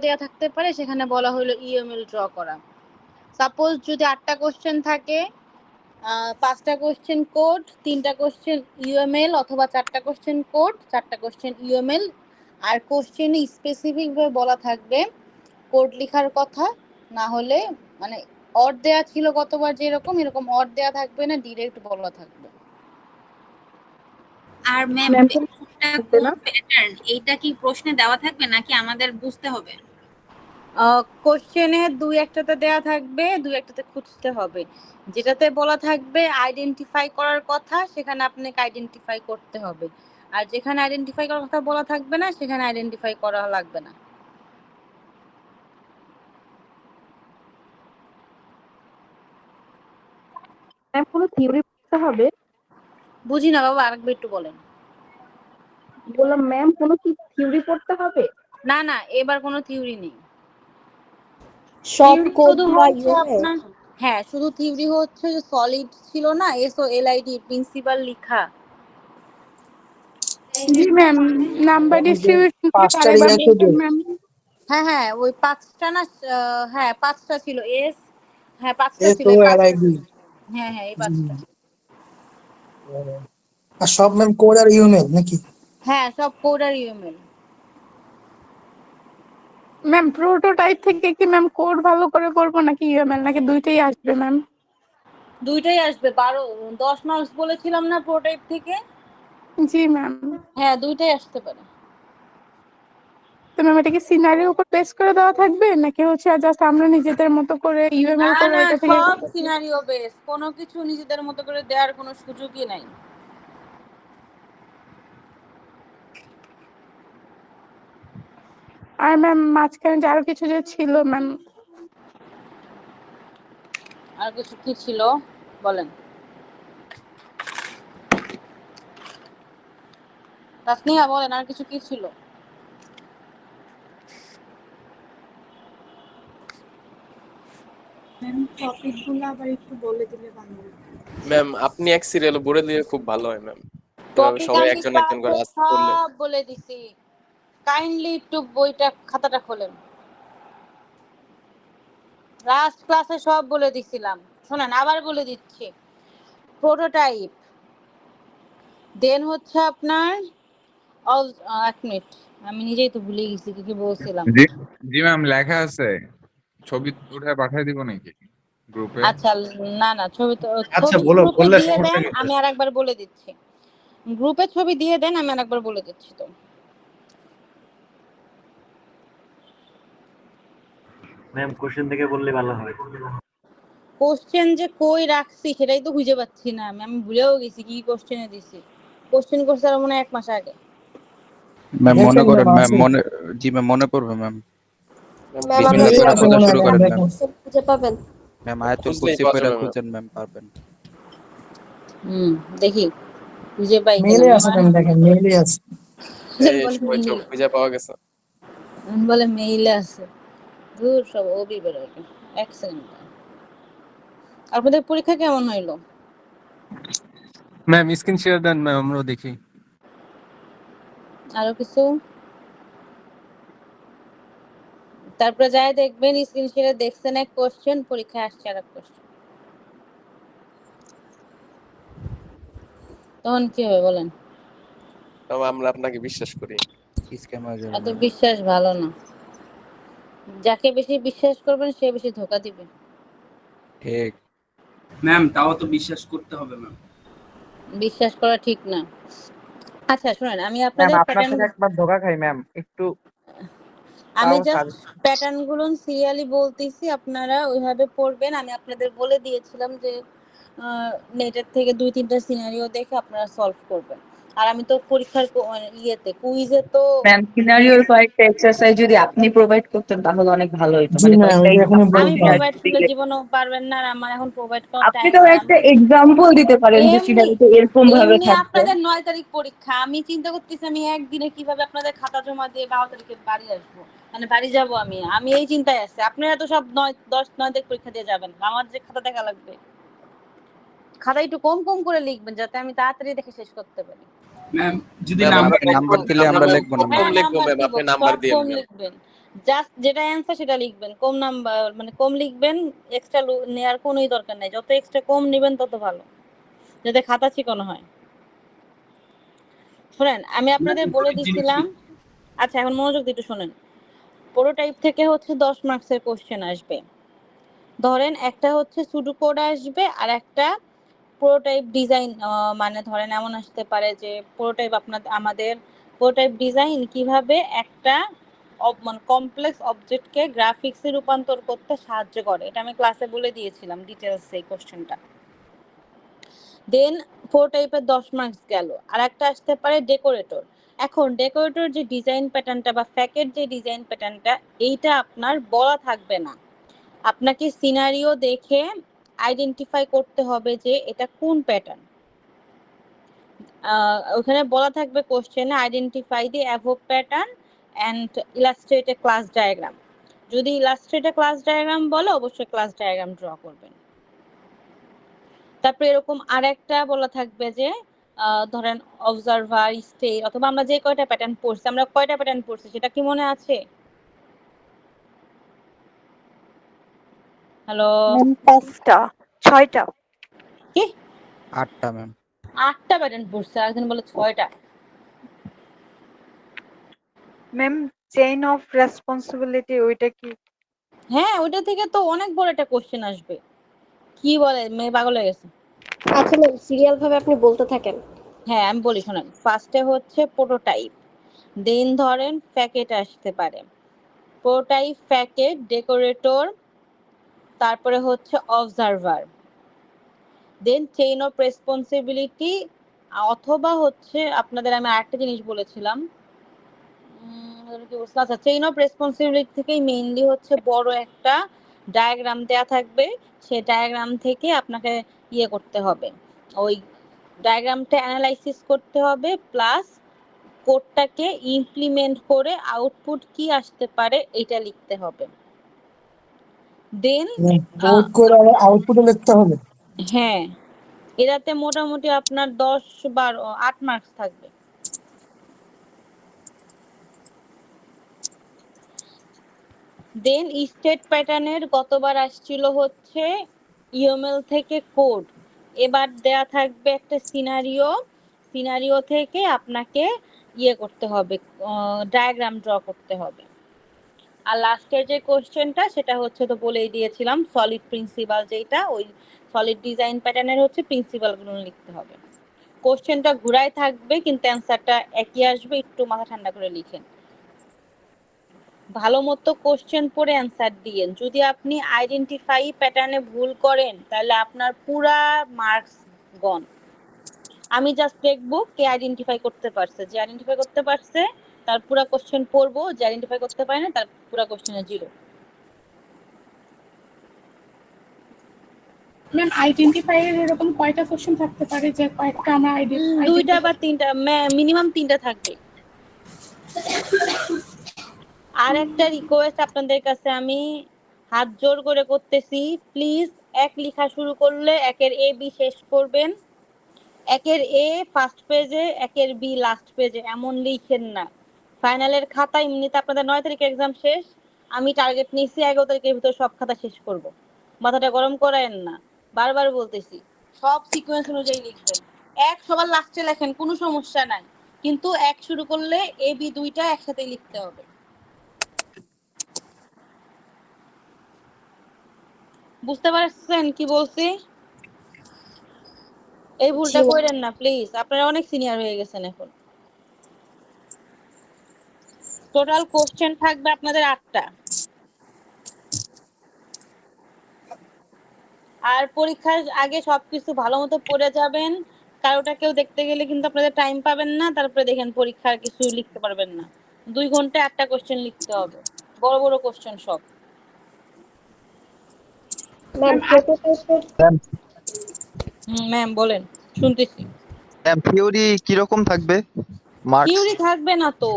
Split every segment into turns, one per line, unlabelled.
দেয়া থাকতে পারে, সেখানে বলা হলো ইউএমএল ড্র করা। সাপোজ যদি 8টা কোশ্চেন থাকে, 5টা কোশ্চেন কোড, 3টা কোশ্চেন ইউএমএল, অথবা 4টা কোশ্চেন কোড, 4টা কোশ্চেন ইউএমএল। আর কোশ্চেনে স্পেসিফিক ভাবে বলা থাকবে কোড লেখার কথা, না হলে মানে অড দেয়া ছিল গতবার যেরকম, এরকম অড দেয়া থাকবে না, ডিরেক্ট বলা থাকবে।
আর ম্যাম একটা কোড প্যাটার্ন এইটা কি প্রশ্নে দেওয়া থাকবে নাকি আমাদের বুঝতে হবে?
কোশ্চেনে 2-1টাতে দেয়া থাকবে, 2-1টাতে খুঁজতে হবে। যেটাতে বলা থাকবে আইডেন্টিফাই করার কথা, সেখানে আপনাকে আইডেন্টিফাই করতে হবে। আর যেখানে আইডেন্টিফাই করার কথা বলা থাকবে না, সেখানে আইডেন্টিফাই করা লাগবে না।
ম্যাম কোনো থিওরি পড়তে হবে?
বুঝি না বাবা, আরেকবার একটু বলেন।
বললাম ম্যাম কোনো কি থিওরি পড়তে হবে?
না না, এবার কোনো থিওরি নেই।
সব কোড
শুধু হচ্ছে আপনার, হ্যাঁ শুধু থিওরি হচ্ছে যে সলিড ছিল না, SOLID প্রিন্সিপাল লেখা।
জি ম্যাম, নাম্বার ডিস্ট্রিবিউশন
পাঁচটা রিলেটেড।
হ্যাঁ হ্যাঁ, ওই 5টা না, হ্যাঁ 5টা ছিল এস, হ্যাঁ 5টা ছিল, এই 5টা ছিল। হ্যাঁ হ্যাঁ, এই 5টা।
আর সব ম্যাম কোড আর ইউএমএল নাকি?
হ্যাঁ সব কোড আর ইউএমএল।
ম্যাম প্রোটোটাইপ থেকে কি ম্যাম কোড ভালো করে করব নাকি ইউএমএল, নাকি দুইটাই আসবে ম্যাম?
দুইটাই আসবে। 10 মার্কস বলেছিলাম না প্রোটোটাইপ থেকে?
জি ম্যাম।
হ্যাঁ দুইটাই আসতে পারে।
তো ম্যাম এটা কি সিনারির উপর বেস করে দেওয়া থাকবে নাকি হচ্ছে জাস্ট আমরা নিজেদের মতো করে ইউএমএল করে এটা থেকে?
সব সিনারিও বেস, কোনো কিছু নিজেদের মতো করে দেওয়ার কোনো সুযোগই নাই।
আর ম্যাম মাঝখানে যে আরো কিছু যে ছিল ম্যাম,
আর কিছু কি ছিল বলেন তাসনিয়া, বলেন আর কিছু কি ছিল?
ম্যাম টপিকগুলো আবার একটু বলে দিলে ভালো হয়।
ম্যাম আপনি এক সিরিয়াল বলে দিলে খুব ভালো হয় ম্যাম।
টপিক
সবাই
আমি
একজন একজন করে আস্তে করলে।
সব বলে দিছি, কাইন্ডলি একটু বইটা খাতাটা খোলেন। লাস্ট ক্লাসে সব বলে দিছিলাম, শোনেন আবার বলে দিচ্ছি। প্রোটোটাইপ, দেন হচ্ছে আপনার এক মিনিট, আমি নিজেই তো ভুলে গেছি কি কি বলছিলাম।
জি ম্যাম লেখা আছে, ছবি উঠে পাঠিয়ে দিব নাকি গ্রুপে?
আচ্ছা না না, ছবি তো
আচ্ছা
ছবি
বলো,
গ্রুপে
বললে
দিয়ে
সমস্যা
দেন,
কি?
আমি আরেকবার বলে দিচ্ছি। গ্রুপে ছবি দিয়ে দেন, আমি আরেকবার বলে দিচ্ছি। তো
ম্যাম কোশ্চেন থেকে বললে ভালো হয়।
কোশ্চেন যে কই রাখছি সেটাই তো খুঁজে পাচ্ছি না আমি ভুলেও গেছি কি কোশ্চেনে দিছি। কোশ্চেন করছে আর মনে 1 মাস আগে।
ম্যাম মনে করেন ম্যাম, জি ম্যাম মনে পড়বে ম্যাম।
ম্যাম আপনি
শুরু করেন ম্যাম।
খুঁজে পাবেন।
ম্যাম আয়াতুল কুরসি পড়া খুঁজেন ম্যাম, পারবেন।
দেখি খুঁজে পাই
মেইলে আছে, ম্যাম দেখেন মেইলে আছে।
এই সবাই চোখ খুঁজে পাওয়া গেছে।
বলে মেইলে আছে, দূর সব ওবি বেরোয়। এক সেকেন্ড, আপনাদের পরীক্ষা কেমন হইলো?
ম্যাম স্ক্রিন শেয়ার দেন ম্যাম, আমরাও দেখি।
আরো কিছু তারপরে যায় দেখবেন স্ক্রিন শেয়ারে দেখছেন এক কোশ্চেন, পরীক্ষায় আসছে আরেক কোশ্চেন, তখন কি হবে বলেন?
আমরা আপনাকে বিশ্বাস করি।
এত বিশ্বাস ভালো না, যাকে বেশি বিশ্বাস করবেন সে বেশি ধোঁকা দিবে।
ঠিক
ম্যাম, তাও তো বিশ্বাস করতে হবে ম্যাম।
বিশ্বাস করা ঠিক না। আচ্ছা শুনেন, আমি আপনাদের প্যাটার্ন
একবার ধোকা খাই ম্যাম, একটু
আমি জাস্ট প্যাটার্ন গুলো সিরিয়ালি বলতেছি, আপনারা ওইভাবে পড়বেন। আমি আপনাদের বলে দিয়েছিলাম যে নেটের থেকে 2-3টা সিনারিও দেখে আপনারা সলভ করবেন। আর আমি তো পরীক্ষার ইয়েতে কুইজে তো
ম্যাম সিনারিওর কয়েকটা এক্সারসাইজ যদি আপনি প্রোভাইড করতেন তাহলে অনেক ভালো হতো।
জি ম্যাম, এখনই
আমি
বলছি।
প্রোভাইড করলে জীবনেও পারবেন না, আর আমার এখন প্রোভাইড করার
আপনি
টাইম
তো
নেই।
একটা এক্সাম্পল দিতে পারেন যে সিনারিওতে এরকম ভাবে
এমনি
থাকবে।
আপনাদের 9 তারিখ পরীক্ষা, আমি চিন্তা করতেছি আমি একদিনে কিভাবে আপনাদের খাতা জমা দিয়ে 12 তারিখে বাড়ি আসবো, মানে বাড়ি যাব। আমি এই চিন্তায় আছি। আপনারা তো সব 9-10-9 তারিখ পরীক্ষা দিয়ে যাবেন, আমার যে খাতা দেখা লাগবে, খাতা একটু কম কম করে লিখবেন যাতে আমি তাড়াতাড়ি দেখে শেষ করতে পারি।
ম্যাম যদি
নাম্বার দিলে আমরা লিখব না।
কম লিখবো ম্যাম, আপনি নাম্বার দিয়ে
কম লিখবেন, জাস্ট যেটা অ্যান্সার সেটা লিখবেন, কম নাম্বার মানে কম লিখবেন, এক্সট্রা নেওয়ার কোনোই দরকার নেই, যত এক্সট্রা কম নেবেন তত ভালো, যাতে খাতা চিকনো হয়। শোনেন আমি আপনাদের বলে দিচ্ছিলাম, আচ্ছা এখন মনোযোগ দিয়ে একটু শোনেন। প্রোটোটাইপ থেকে হচ্ছে 10 মার্কসের কোশ্চেন আসবে। ধরেন একটা হচ্ছে সুডো কোড আসবে, আর একটা প্রোটোটাইপ ডিজাইন, মানে ধরেন এমন আসতে পারে যে প্রোটোটাইপ আমাদের প্রোটোটাইপ ডিজাইন কিভাবে একটা মানে কমপ্লেক্স অবজেক্টকে গ্রাফিক্সে রূপান্তর করতে সাহায্য করে, এটা আমি ক্লাসে বলে দিয়েছিলাম ডিটেলস এই কোশ্চেনটা। দেন প্রোটোটাইপের 10 মার্কস গেল। আর একটা আসতে পারে ডেকোরেটর। এখন ডেকোরেটর যে ডিজাইন প্যাটার্নটা বা ফ্যাকেট যে ডিজাইন প্যাটার্নটা, এইটা আপনার বলা থাকবে না, আপনাকে সিনারিও দেখে আইডেন্টিফাই করতে হবে যে এটা কোন প্যাটার্ন। ওখানে বলা থাকবে কোশ্চেনে identify the above pattern and illustrate A class diagram. যদি ইলাস্ট্রেট এ ক্লাস ডায়াগ্রাম বলে অবশ্যই ক্লাস ডায়াগ্রাম ড্র করবেন। তারপরে এরকম আরেকটা বলা থাকবে যে ধরেন অবজারভার, স্টে, অথবা আমরা যে কয়টা প্যাটার্ন পড়ছি, আমরা কয়টা প্যাটার্ন পড়ছি সেটা কি মনে আছে? হ্যালো,
5টা 6টা
কি
8টা ম্যাম।
8টা প্যাটার্ন পড়ছে, আর একজন বলে 6টা।
ম্যাম চেইন অফ রেসপন্সিবিলিটি ওইটা কি?
হ্যাঁ, ওইটা থেকে তো অনেক বড় একটা কোশ্চেন আসবে। কি বলে, মেয়ে পাগল হয়ে গেছে।
আচ্ছা ম্যাম, সিরিয়াল ভাবে আপনি বলতে থাকেন।
হ্যাঁ আমি বলি শোনেন, ফার্স্টে হচ্ছে প্রোটোটাইপ, দেন ধরেন ফ্যাকেট আসতে পারে, প্রোটোটাইপ, ফ্যাকেট, ডেকোরেটর, তারপরে হচ্ছে observer, then chain of responsibility, অথবা হচ্ছে আপনাদের আমি আরেকটা জিনিস বলেছিলাম, আচ্ছা চেইন অফ রেসপন্সিবিলিটি থেকেই মেইনলি হচ্ছে বড় একটা ডায়াগ্রাম দেয়া থাকবে, সেই ডায়াগ্রাম থেকে আপনাকে ইয়ে করতে হবে, ওই ডায়াগ্রামটা অ্যানালাইসিস করতে হবে, প্লাস কোডটাকে ইমপ্লিমেন্ট করে আউটপুট কি আসতে পারে এটা লিখতে হবে। দেন
কোড করে আউটপুটে লিখতে হবে।
হ্যাঁ, এটাতে মোটামুটি আপনার 10-12-8 মার্কস থাকবে। দেন স্টেট প্যাটার্নের গতবার আসছিল হচ্ছে ইউএমএল থেকে কোড, এবার দেয়া থাকবে একটা সিনারিও, সিনারিও থেকে আপনাকে ইয়ে করতে হবে, ডায়াগ্রাম ড্র করতে হবে। আর লাস্টের যে কোশ্চেনটা সেটা হচ্ছে তো বলেই দিয়েছিলাম, সলিড প্রিন্সিপাল, যেটা ওই সলিড ডিজাইন প্যাটার্নের হচ্ছে প্রিন্সিপালগুলো লিখতে হবে। কোশ্চেনটা ঘুরাই থাকবে কিন্তু অ্যান্সারটা একই আসবে, একটু মাথা ঠান্ডা করে লিখেন, ভালো মতো কোশ্চেন পড়ে অ্যান্সার দিয়েন। যদি আপনি আইডেন্টিফাই প্যাটার্নে ভুল করেন তাহলে আপনার পুরা মার্কস গন। আমি জাস্ট দেখবো কে আইডেন্টিফাই করতে পারছে, যে আইডেন্টিফাই করতে পারছে তার পুরা কোশ্চেন পড়বো, যে আইডেন্টিফাই করতে পারে না তার পুরা কোশ্চেনে 0।
ম্যাম আইডেন্টিফাই এর এরকম কয়টা কোশ্চেন থাকতে পারে যে কয়েকটা আমরা আইডেন্টিফাই?
2টা বা 3টা, মিনিমাম 3টা থাকবে। আর একটা রিকোয়েস্ট আপনাদের কাছে আমি হাত জোর করে করতেছি, প্লিজ এক লেখা শুরু করলে একের এ বি শেষ করবেন, একের এ ফার্স্ট পেজে, একের বি লাস্ট পেজে, এমন লিখেন না। ফাইনালের খাতা এমনিতে আপনাদের 9 তারিখে এক্সাম শেষ, আমি টার্গেট নিয়েছি 11 তারিখের ভিতর সব খাতা শেষ করব। মাথাটা গরম করায়েন না, বারবার বলতেছি, সব সিকোয়েন্স অনুযায়ী লিখবেন। এক সবার লাস্টে লেখেন, কোনো সমস্যা নাই, কিন্তু এক শুরু করলে এ বি 2টা একসাথে লিখতে হবে। বুঝতে পারছেন কি বলছি? এই ভুলটা করেন না প্লিজ, আপনারা অনেক সিনিয়র হয়ে গেছেন এখন। টোটাল কোশ্চেন থাকবে আপনাদের 8টা, আর পরীক্ষার আগে সবকিছু ভালো মতো পড়ে যাবেন, কারোটা কেউ দেখতে গেলে কিন্তু আপনাদের টাইম পাবেন না, তারপরে দেখেন পরীক্ষার কিছু লিখতে পারবেন না। 2 ঘন্টায় 8টা কোশ্চেন লিখতে হবে, বড় বড় কোশ্চেন সব।
ম্যাম প্রোটোটাইপের
ম্যাম বলেন, শুনতেছি।
ম্যাম থিওরি কি রকম থাকবে? মার্কস
থিওরি থাকবে না তো,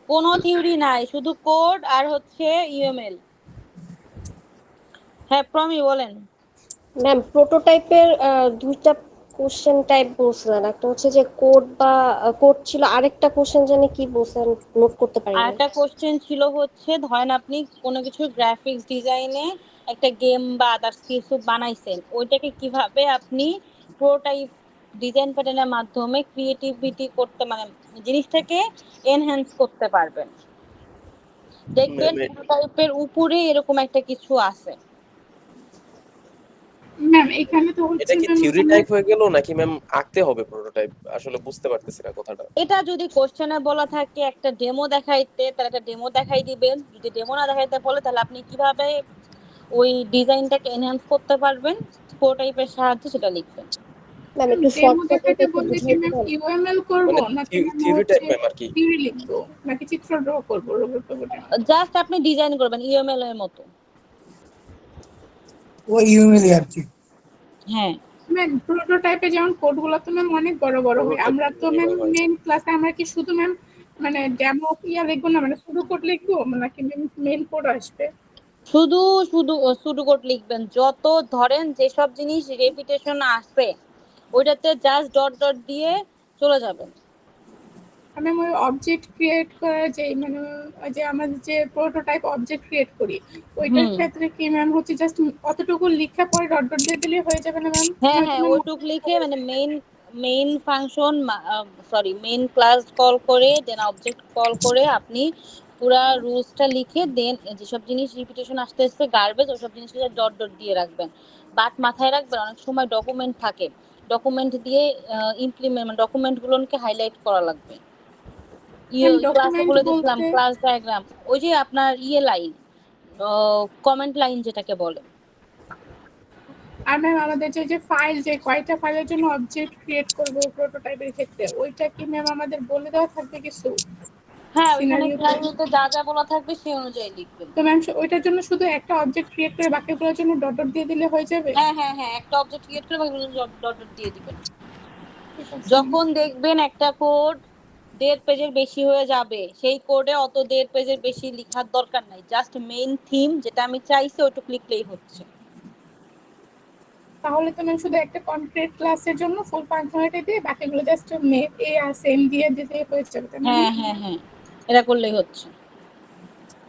কোনো থিওরি নাই, শুধু কোড আর হচ্ছে ইউএমএল। হ্যাঁ প্রমি বলেন।
ম্যাম প্রোটোটাইপের 2টা কোশ্চেন টাইপ বলছিলেন, একটা হচ্ছে যে কোড বা কোড ছিল, আরেকটা কোশ্চেন জানি কি বলছেন, নোট করতে পারি
আর
নাই।
একটা কোশ্চেন ছিল হচ্ছে ধরেন আপনি কোনো কিছু গ্রাফিক্স ডিজাইনে একটা গেম বা আদার্স কিছু বানাইছেন, ওইটাকে কিভাবে আপনি প্রোটোটাইপ ডিজাইন প্যাটার্নের মাধ্যমে ক্রিয়েটিভিটি করতে মানে জিনিসটাকে এনহ্যান্স করতে পারবেন। দেখবেন
ম্যাম
প্রোটোটাইপের উপরে এরকম একটা কিছু আছে।
ম্যাম এখানে তো হচ্ছে
এটা কি
ম্যাম
থিওরি
আমরা
টাইপ হয়ে গেল নাকি ম্যাম আঁকতে হবে প্রোটোটাইপ? আসলে বুঝতে পারতেছি না কথাটা।
এটা যদি কোশ্চেনে বলা থাকে একটা ডেমো দেখাইতে, তাহলে একটা ডেমো দেখাই দিবেন। যদি ডেমো না দেখাইতে বলে তাহলে আপনি কিভাবে ওই ডিজাইনটাকে এনহ্যান্স করতে পারবেন প্রোটোটাইপের সাহায্যে সেটা লিখবেন।
ম্যাম একটু
ডেমো
শর্টকাটে
দেখাতে
একটু
বললে কি
বুঝাই
ম্যাম
দিবেন?
ইউএমএল করব
মানে
নাকি ম্যাম
থিওরি
হচ্ছে
টাইপ ম্যাম আর কি?
থিওরি লিখবো নাকি চিত্র ড্র করবো রোবট রোবটের মতো?
জাস্ট আপনি ডিজাইন করবেন ইউএমএল এর মতো।
ওই ইউমেলই আর কি।
হ্যাঁ,
ম্যাম প্রোটোটাইপে যেমন কোডগুলো তো ম্যাম অনেক বড় বড় হয়,
প্রোটোটাইপ
আমরা তো ম্যাম
মনে হয়।
মেইন ক্লাসে আমরা কি শুধু ম্যাম মানে ডেমো লিখবো না, মানে শুধু কোড লিখবো নাকি মেইন কোড আসবে?
শুধু শুধু শুধু কোড লিখবেন। যত ধরেন যেসব জিনিস রেপিটেশন আছে ওইটাতে জাস্ট ডট ডট দিয়ে চলে যাবেন।
ম্যাম ওই অবজেক্ট ক্রিয়েট করা যে মানে ওই যে আমাদের যে প্রোটোটাইপ অবজেক্ট ক্রিয়েট করি, ওইটার
হুম,
ক্ষেত্রে কি ম্যাম হচ্ছে জাস্ট অতটুকু লিখা পরে ডট ডট দিয়ে দিলে হয়ে যাবে না ম্যাম?
হ্যাঁ
নয়তো
হ্যাঁ
ম্যাম
ওইটুক লিখে মানে main function sorry main class call করে দেন অবজেক্ট কল করে আপনি পুরা রুলসটা লিখে দেন যেসব জিনিস রিপিটেশন আসতেছে গার্বেজ ওসব জিনিসটা ডট ডট দিয়ে রাখবেন। বাট মাথায় রাখবেন অনেক সময় ডকুমেন্ট থাকে, ডকুমেন্ট দিয়ে ইমপ্লিমেন্ট মানে ডকুমেন্টগুলোকে হাইলাইট করা লাগবে।
ম্যাম
ক্লাসে
ডকুমেন্ট
বলে দিছিলাম
বলতে
ক্লাস ডায়াগ্রাম, ওই যে আপনার লাইন কমেন্ট লাইন যেটাকে বলে।
আর ম্যাম আমাদের যে ফাইল যে কয়টা ফাইলের জন্য অবজেক্ট ক্রিয়েট করব প্রোটোটাইপের ক্ষেত্রে, ওইটা কি ম্যাম আমাদের বলে দেওয়া থাকবে কিছু
হ্যাঁ ওইখানে
সিনারিওতে?
সিনারিওতে যা যা বলা থাকবে সেই অনুযায়ী লিখবেন।
তো ম্যাম ওইটার জন্য শুধু একটা অবজেক্ট ক্রিয়েট করে বাকিগুলোর জন্য ডট ডট দিয়ে দিলে হয়ে যাবে?
হ্যাঁ হ্যাঁ হ্যাঁ একটা অবজেক্ট ক্রিয়েট করে বাকিগুলো ডট ডট দিয়ে দিবেন।
ঠিক আছে ম্যাম।
যখন দেখবেন একটা কোড 1.5 পেজের বেশি হয়ে যাবে, সেই কোডে অত 1.5 পেজের বেশি লেখার দরকার নাই, জাস্ট মেইন থিম যেটা আমি চাইছি ওইটুকু লিখলেই হচ্ছে।
তাহলে তো ম্যাম শুধু একটা কনক্রিট ক্লাসের জন্য ফুল ফাংশনালিটি দিয়ে বাকিগুলো জাস্ট মেক এ আর সেম দিয়ে দিতে হয়ে যাবে, তাই না?
হ্যাঁ হ্যাঁ হ্যাঁ এটা করলেই হচ্ছে।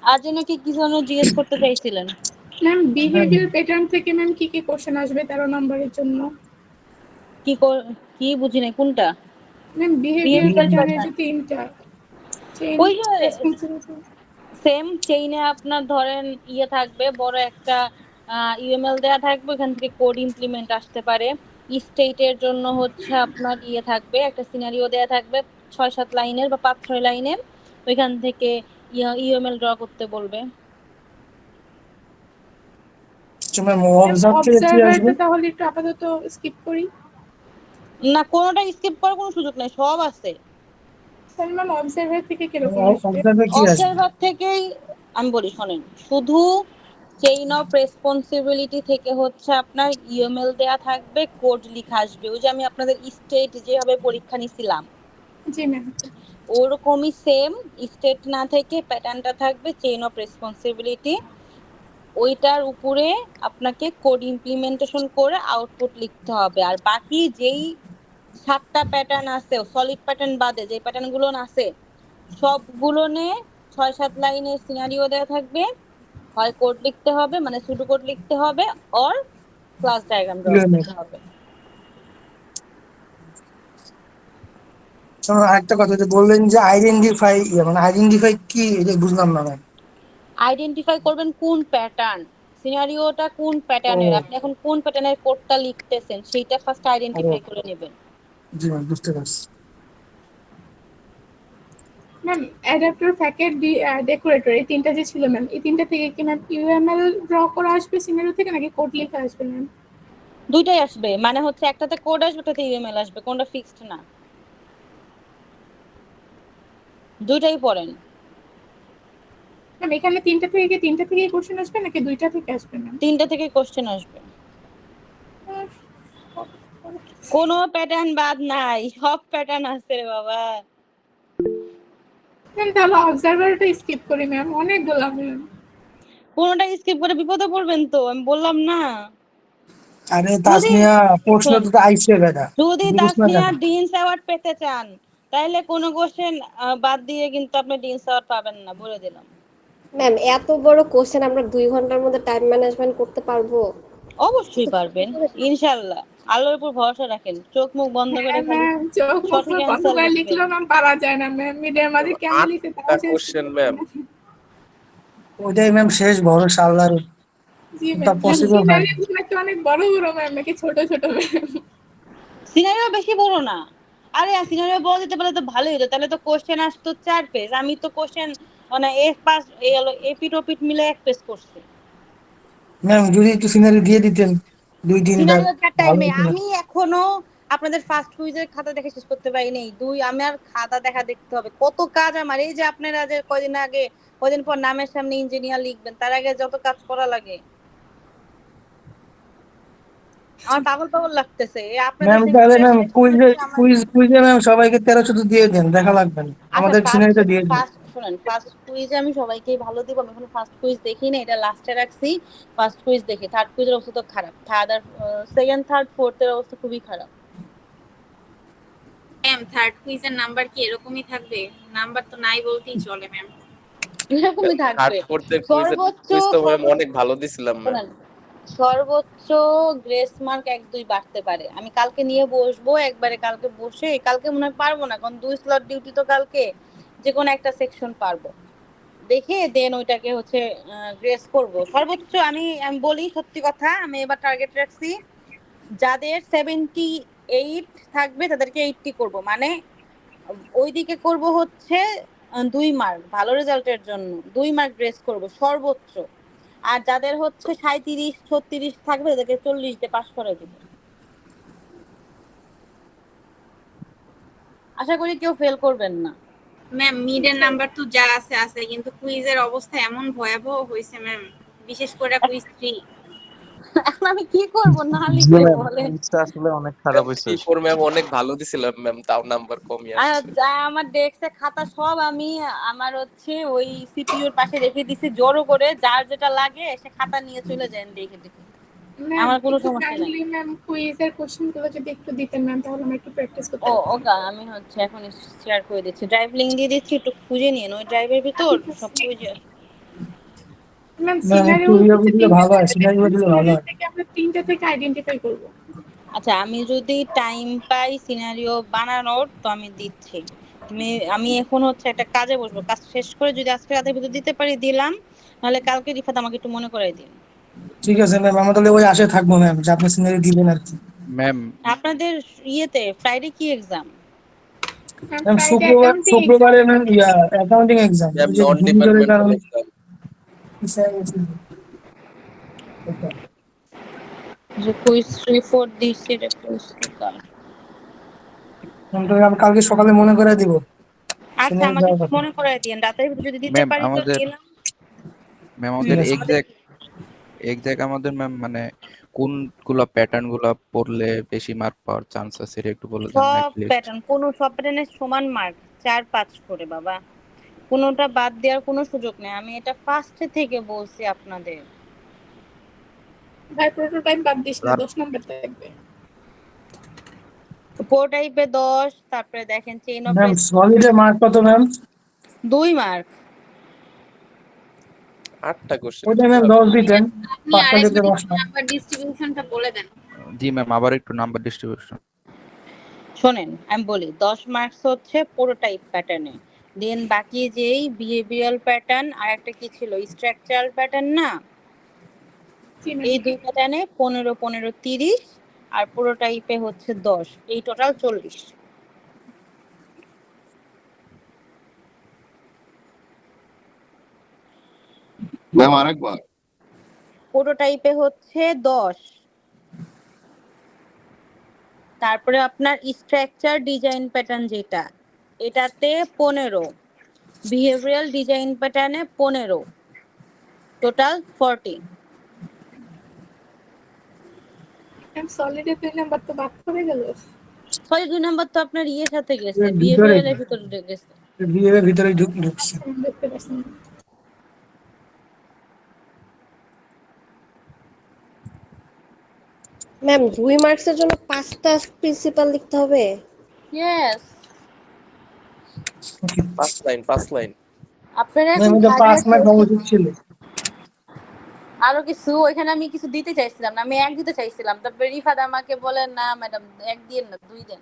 আর যেন কি কিছু জিজ্ঞেস করতে চাইছিলেন?
ম্যাম বিহেভিয়ার প্যাটার্ন থেকে ম্যাম কি কি কোশ্চেন আসবে 13 নম্বরের জন্য?
কি বুঝি নাই কোনটা?
ম্যাম বিহেভিয়ার
Behavioral
প্যাটার্নের
pattern।
যে তিনটা চেইন
ওই যে
রেসপন্সিবিলিটি।
সেম চেইনে আপনার ধরেন থাকবে বড় একটা ইউএমএল দেয়া থাকবে, ওখান থেকে কোড ইমপ্লিমেন্ট আসতে পারে। স্টেটের জন্য হচ্ছে আপনার থাকবে একটা সিনারিও দেয়া থাকবে 6-7 লাইনের বা 5-6 লাইনের, ওইখান থেকে ইউএমএল ড্র করতে বলবে।
ম্যাম অবজার্ভ থেকে কি আসবে?
অবজারভারটা তাহলে একটু আপাতত স্কিপ করি।
না কোনোটা স্কিপ করার কোনো সুযোগ নাই, সব আছে।
তাহলে ম্যাম অবজারভার থেকে কিরকম আসবে?
অবজার্ভে কি আসবে?
অবজারভার থেকেই আমি বলি শোনেন, শুধু চেইন অফ রেসপন্সিবিলিটি থেকে হচ্ছে আপনার ইউএমএল দেয়া থাকবে, কোড লেখা আসবে। ওই যে আমি আপনাদের স্টেট যেভাবে পরীক্ষা নিছিলাম
জি ম্যাম।
ওরকমই সেম, স্টেট না থেকে প্যাটার্নটা থাকবে চেইন অফ রেসপন্সিবিলিটি, ওইটার উপরে আপনাকে কোড ইমপ্লিমেন্টেশন করে আউটপুট লিখতে হবে। আর বাকি যেই 7টা প্যাটার্ন আছে সলিড প্যাটার্ন বাদে যে প্যাটার্নগুলো আছে সবগুলো নিয়ে 6-7 লাইনের সিনারিও দেওয়া থাকবে, হয় কোড লিখতে হবে মানে সুডো কোড লিখতে হবে অর ক্লাস ডায়াগ্রাম ড্র করতে হবে।
আরেকটা কথা যে বললেন যে আইডেন্টিফাই মানে আইডেন্টিফাই কি এটা বুঝলাম না ম্যাম।
আইডেন্টিফাই করবেন কোন প্যাটার্ন, সিনারিওটা কোন প্যাটার্নের, আপনি এখন কোন প্যাটার্নের কোডটা লিখতেছেন সেইটা ফার্স্ট আইডেন্টিফাই করে নেবেন।
জি ম্যাম বুঝতে পারছি।
ম্যাম অ্যাডাপ্টার প্যাকেট ডেকোরেটর এই তিনটা যে ছিল ম্যাম, এই তিনটা থেকে কি ম্যাম ইউএমএল ড্র করা আসবে সিনারিও থেকে নাকি কোড লেখা আসবে ম্যাম?
দুইটাই আসবে, মানে হচ্ছে একটাতে কোড আসবে একটাতে ইউএমএল আসবে, কোনটা ফিক্সড না, দুইটাই পড়েন।
ম্যাম এখানে তিনটা থেকে কোশ্চেন আসবে নাকি দুইটা থেকে আসবে ম্যাম?
3টা থেকে কোশ্চেন আসবে, কোনো প্যাটার্ন বাদ নাই, সব প্যাটার্ন আছে রে বাবা।
ম্যাম তাহলে অবজারভারটা স্কিপ করি ম্যাম, অনেকগুলো ম্যাম।
কোনোটা স্কিপ করে বিপদে পড়বেন তো, আমি বললাম না।
আরে
যদি
তাসমিয়া প্রশ্ন
শোন,
তো আইছে বেটা,
যদি
বুঝছ না
তাসমিয়া
কেন?
ডিনস অ্যাওয়ার্ড পেতে চান তাহলে কোনো কোশ্চেন বাদ দিয়ে কিন্তু আপনি ডিনস অ্যাওয়ার্ড পাবেন না, বলে দিলাম।
ম্যাম এত বড় কোশ্চেন আমরা 2 ঘন্টার মধ্যে টাইম ম্যানেজমেন্ট করতে পারবো?
অবশ্যই পারবেন, ইনশাল্লাহ। আল্লাহর উপর ভরসা রাখেন, চোখ মুখ বন্ধ করে
হ্যাঁ
খালি
ম্যাম, চোখ মুখ
সঠিক
বন্ধ
অ্যান্সার
করে
লিখবেন।
লিখলেও ম্যাম পারা যায় না ম্যাম, মিডিয়ার মাঝে কেমন লিখে তাও
8টা
শেষ
কোশ্চেন
করতে
ম্যাম।
পারি না।
ওইটাই ম্যাম শেষ ভরসা আল্লাহর,
জি
ওটা
ম্যাম,
পসিবল হয় না।
সিনারিও গুলো নাকি অনেক বড় বড় ম্যাম, নাকি ছোট ছোট ম্যাম?
সিনারিও বেশি বড় না। আরে সিনারিও বড় দিতে পারলে তো ভালোই হতো, তাহলে তো কোশ্চেন আসতো 4 পেজ, আমি তো কোশ্চেন মানে এক পাশ এই হলো এপিট ওপিট মিলে 1 পেজ করছি।
ম্যাম যদি একটু সিনারি দিয়ে দিতেন 2-3টা,
সিনারিও
ভালো
টাইমে
হতো না?
আমি এখনো আপনাদের ফার্স্ট কুইজের খাতা দেখে শেষ করতে পারি নাই। আমার খাতা দেখা দেখতে হবে, কত কাজ আমার। এই যে আপনারা যে কয়দিন পর নামের সামনে ইঞ্জিনিয়ার লিখবেন, তার আগে যত কাজ করা লাগে আমার পাগল পাগল লাগতেছে। আপনাদের
ম্যাম তাহলে
সেমিস্টার
ম্যাম
শেষ
কুইজে
হচ্ছে আমার।
কুইজে ম্যাম সবাইকে 13-14 দিয়ে দেন, দেখা লাগবে না,
আচ্ছা,
আমাদের
ফার্স্ট
সিনারিটা দিয়ে দিন।
ফার্স্ট শুনেন, ফার্স্ট কুইজে আমি সবাইকেই ভালো দিব। আমি এখন ফার্স্ট কুইজ দেখি না, এটা লাস্টে রাখছি। ফার্স্ট কুইজ দেখি। থার্ড কুইজের অবস্থা তো খারাপ। সেকেন্ড থার্ড ফোর্থের অবস্থা খুবই খারাপ।
ম্যাম থার্ড কুইজের নাম্বার কি এরকমই থাকবে? নাম্বার তো নাই বলতেই চলে ম্যাম।
এরকমই
থার্ড
থাকবে।
ফোর্থ এর
সর্বোচ্চ
কুইজ তো ম্যাম
সর্বোচ্চ
অনেক ভালো দিছিলাম ম্যাম।
শোনেন, সর্বোচ্চ গ্রেস মার্ক 1-2 বাড়তে পারে। আমি কালকে নিয়ে বসবো একবারে, কালকে বসে, কালকে মনে হয় পারবো না কারণ 2 স্লট ডিউটি তো কালকে, যে কোনো একটা সেকশন পারবো দেখে দেন ওইটাকে হচ্ছে গ্রেস করব। সর্বোচ্চ আমি বলি সত্যি কথা, আমি এবার টার্গেট রাখছি যাদের 78 থাকবে তাদেরকে 80 করব, মানে ওইদিকে করব হচ্ছে 2 মার্ক ভালো রেজাল্টের জন্য, 2 মার্ক গ্রেস করব সর্বোচ্চ। আর যাদের হচ্ছে 37-36 থাকবে তাদেরকে 40 দিয়ে পাস করে দিব। আশা করি কেউ ফেল করবেন না।
ম্যাম মিডের নাম্বার তো যা আছে আছে, কিন্তু কুইজের অবস্থা এমন ভয়াবহ হয়েছে ম্যাম, বিশেষ করে কুইজ 3।
এখন আমি কি করব না
জি
লিখলে
ম্যাম,
বলেন।
কুইজটা আসলে অনেক খারাপ হয়েছে।
3-4 ম্যাম অনেক ভালো দিছিলাম ম্যাম, তাও নাম্বার কমই
আর
আসছে।
আমার ডেস্কে খাতা সব আমি আমার হচ্ছে ওই সিপিইউর পাশে রেখে দিছি জোর করে, যার যেটা লাগে সে খাতা নিয়ে চলে যায় দেখে দেখে।
ম্যাম
আমার কোনো
একটু
সমস্যা নাই।
কাইন্ডলি ম্যাম কুইজের কোশ্চেন গুলো যদি একটু দিতেন ম্যাম, তাহলে আমরা একটু প্র্যাকটিস করতে পারতাম।
ওকে, আমি হচ্ছে এখন শেয়ার করে দিচ্ছি, ড্রাইভ লিংক দিয়ে দিচ্ছি, একটু খুঁজে নিন ওই ড্রাইভের ভিতর
ঠিক
সব
আছে
খুঁজে।
ম্যাম,
ম্যাম একটু
সিনারিও
ইয়ে
হচ্ছে
দিলে
তিনটা
ভালো হয়,
থাকবে,
সিনারিও দিলে ভালো
সিনারিও
হয়।
থেকে আমরা তিনটা থেকে আইডেন্টিফাই করব।
আচ্ছা, আমি যদি টাইম পাই সিনারিও বানানোর তো আমি দিচ্ছি। আমি এখন হচ্ছে একটা কাজে বসবো, কাজ শেষ করে যদি আজকে রাতের ভিতর দিতে পারি দিলাম, নাহলে কালকে রিফাত আমাকে একটু মনে করাই দিন।
ঠিক আছে ম্যাম, আমরা তাহলে ওই আশায় থাকবো ম্যাম যে আপনি সিনারি দিবেন আর কি।
ম্যাম
আপনাদের ইয়েতে ফ্রাইডে কি exam?
Ma'am
ma'am
Friday accounting exam
শুক্রবারে ম্যাম
আমাদের।
অ্যাকাউন্টিং এক্সাম,
ম্যাম
ওই যে
নন
ঘূর্ণিঝড়ের
ডিপার্টমেন্টাল
কারণে।
এক্সাম।
যে কুইজ 3-4 দিছি রে কুইজ কি কাল।
আমি কালকে সকালে মনে করে দিব
আচ্ছা,
সিনারি
আমাকে
দেওয়ার
একটু
কথা।
মনে করাই দিন, রাতের ভিতর যদি দিতে
ম্যাম
পারি তো
আমাদের
দিলাম।
ম্যাম
ঠিক
আমাদের
আছে।
এক্সাক্ট আমাদের ম্যাম মানে কোনগুলা প্যাটার্ন গুলা পড়লে বেশি মার্ক পাওয়ার চান্স আছে এটা একটু বলে দেন না লিস্ট।
সব প্যাটার্নের সমান মার্ক 4-5 করে বাবা, কোনোটা বাদ দেওয়ার কোনো সুযোগ নেই। আমি এটা ফার্স্টে থেকে বলছি আপনাদের।
ভাই প্রোটোটাইপ বাদ দিস না,
আর
10 নাম্বার থাকবে।
ফোর টাইপে 10, তারপরে দেখেন চেইন অফ
ম্যাম সলিডের মার্ক কত ম্যাম?
2 মার্ক।
8টা কোশ্চেন
ওইটা ম্যাম
কিভাবে?
10 দিতেন,
আপনি
5টা দিতে
আরেকবার
10
একটু
মার্ক।
নাম্বার ডিস্ট্রিবিউশনটা বলে দেন।
জি ম্যাম আবার একটু নাম্বার ডিস্ট্রিবিউশন।
শোনেন আমি বলি, 10 মার্কস হচ্ছে পুরো টাইপ প্যাটার্নে, দেন বাকি যেই বিহেভিয়ারাল প্যাটার্ন আর একটা কি ছিল স্ট্রাকচারাল প্যাটার্ন না,
জি ম্যাম।
এই দুই প্যাটার্নে 15-15-30 আর পুরো টাইপে হচ্ছে 10, এই টোটাল 40।
ম্যাম আরেকবার।
পুরো টাইপে হচ্ছে 10, তারপরে আপনার স্ট্রাকচার ডিজাইন প্যাটার্ন যেটা এটাতে 15, বিহেভিয়ারাল ডিজাইন প্যাটার্নে 15, টোটাল 40।
ম্যাম সলিডে 2 নাম্বার তো বাদ পড়ে গেল।
সরি, 2 নাম্বার তো আপনার ইয়ের সাথে গেছে,
এর ভিতরে
বিহেভিয়ারালের ভিতরে গেছে।
বিয়ের ভিতরে ঢুকছে।
আচ্ছা ম্যাম, দেখতে পাচ্ছি না।
ম্যাম 2 মার্কসের জন্য 5টা প্রিন্সিপাল লিখতে হবে?
ইয়েস।
5 লাইন।
আপনারা
ম্যাম
এখন
এটা 5 মার্ক হওয়া
খাইয়ে
উচিত ছিল।
আরো কিছু ওইখানে আমি কিছু দিতে চাইছিলাম না, আমি 1 দিতে চাইছিলাম। তারপরে রিফাত আমাকে বলে না ম্যাডাম 1 দিয়েন না 2 দেন।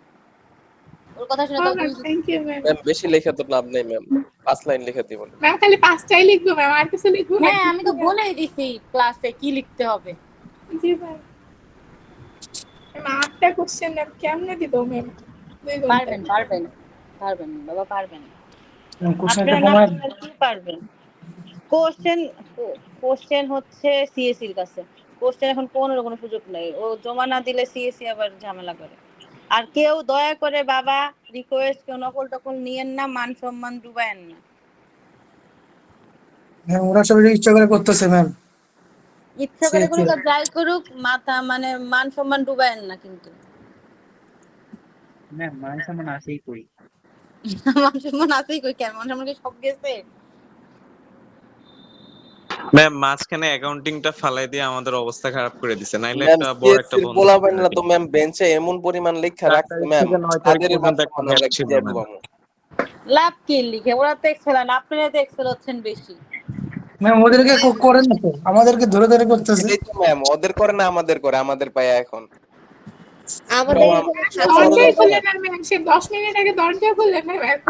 ওর কথা শুনে তো 2 দিছি।
Thank you ma'am.
ম্যাম বেশি লেখা তো লাভ নাই ম্যাম, 5 লাইন লেখা দিবেন।
ম্যাম খালি 5টাই লিখবো ম্যাম, আর কিছু লিখবো না?
হ্যাঁ আমি তো বলেই দিছি ক্লাসে কি লিখতে হবে।
জি ম্যাম। ম্যাম 8টা কোশ্চেন ম্যাম কেমনে দিব ম্যাম? 2 ঘন্টা।
পারবেন বাবা পারবেন।
কোশ্চেনটা
আপনারা না
কমায়
পারলে কি পারবেন? কোশ্চেন হচ্ছে সিএসসি এর কাছে। কোশ্চেন এখন কোনো সুযোগ নাই। ও জমা না দিলে সিএসসি আবার ঝামেলা করে। আর কেউ দয়া করে বাবা রিকোয়েস্ট কেউ নকল টকল নিয়েন না, মান সম্মান ডুবায়েন না।
ম্যাম ওরা সব ইচ্ছা করে করতেছে ম্যাম।
ইচ্ছা করে করুক আর যাই করুক, মাথা মানে মান সম্মান ডুবায়েন না কিন্তু।
ম্যাম মান সম্মান আছেই কই।
মান সম্মান আছেই কই, কেন মান সম্মান কি সব গেছে?
ম্যাম মাঝখানে অ্যাকাউন্টিংটা ফালাই দিয়ে আমাদের অবস্থা খারাপ করে দিছে, নাইলে
ম্যাম
একটা বড় একটা
সিএসসির
বন্ধ
পোলা বাইনরা তো ম্যাম বেঞ্চে এমন পরিমাণ লেখা
4
রাখছে
তারিখ
ম্যাম,
থেকে 9 তারিখ
তাদেরই
পর্যন্ত
মাথা
একটা
মানে
গ্যাপ
আমরা
ছিল
কি দিয়ে
ম্যাম।
ডুবামু?
লাভ কি লিখে? ওরা তো এক্সেল না, আপনারা তো এক্সেল হচ্ছেন বেশি।
ম্যাম ওদেরকে করেন না তো, আমাদেরকে ধরে ধরে করতেছে।
এটাই তো ম্যাম, ওদের করে না আমাদের করে, আমাদের পায়া এখন।
আমাদের
বাবা,
এখানে
সব
দরজাই
ষড়যন্ত্র
খুলে
ম্যাম।
না ম্যাম, সে 10 মিনিট আগে দরজা খুলে ম্যাম এখন।